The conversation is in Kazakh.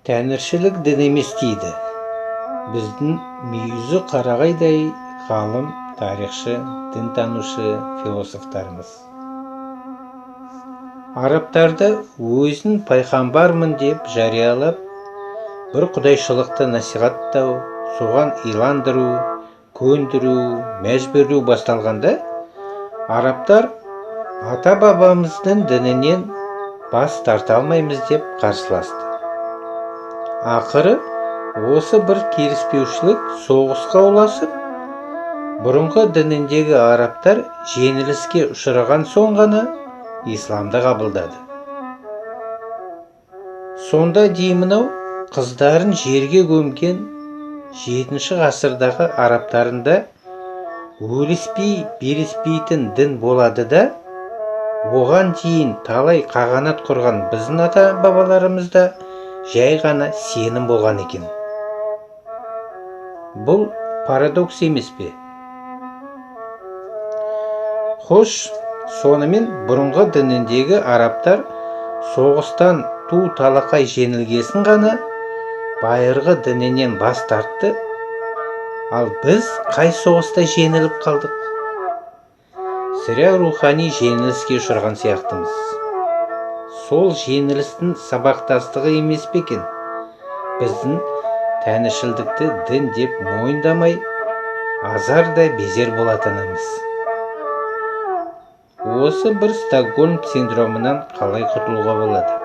Тәңіршілік дін емес дейді. Біздің мүйізі қарағайдай ғалым, тарихшы, дінтанушы, философтарымыз. Арабтарды өзін пайғамбармын деп жариялап, бір құдайшылықты насихаттау, соған иландыру, көндіру, мәжбүрлеу басталғанда, арабтар ата-бабамыздың дінінен бас тарта алмаймыз деп қарсыласты. Ақыры осы бір келіспеушілік соғысқа ұласып, бұрынғы дініндегі арабтар жеңіліске ұшыраған соң ғана исламды қабылдады. Сонда деймін-ау, қыздарын жерге көмген 7 ғасырдағы арабтарында өліспей беріспейтін дін болады да, оған дейін талай қағанат құрған біздің ата-бабаларымызда жай ғана сенім болған екен. Бұл парадокс емес пе? Хош, сонымен бұрынғы дініндегі арабтар соғыстан ту-талақай жеңілгесін ғана байырғы дінінен бас тартты, ал біз қай соғыста жеңіліп қалдық? Сірә рухани жеңіліске ұшыраған сияқтымыз. Сол жеңілістің сабақтастығы емес пе екен? Біздің тәңіршілдікті дін деп мойындамай, азар да безер болатынымыз. Осы бір Стокгольм синдромынан қалай құтылуға болады?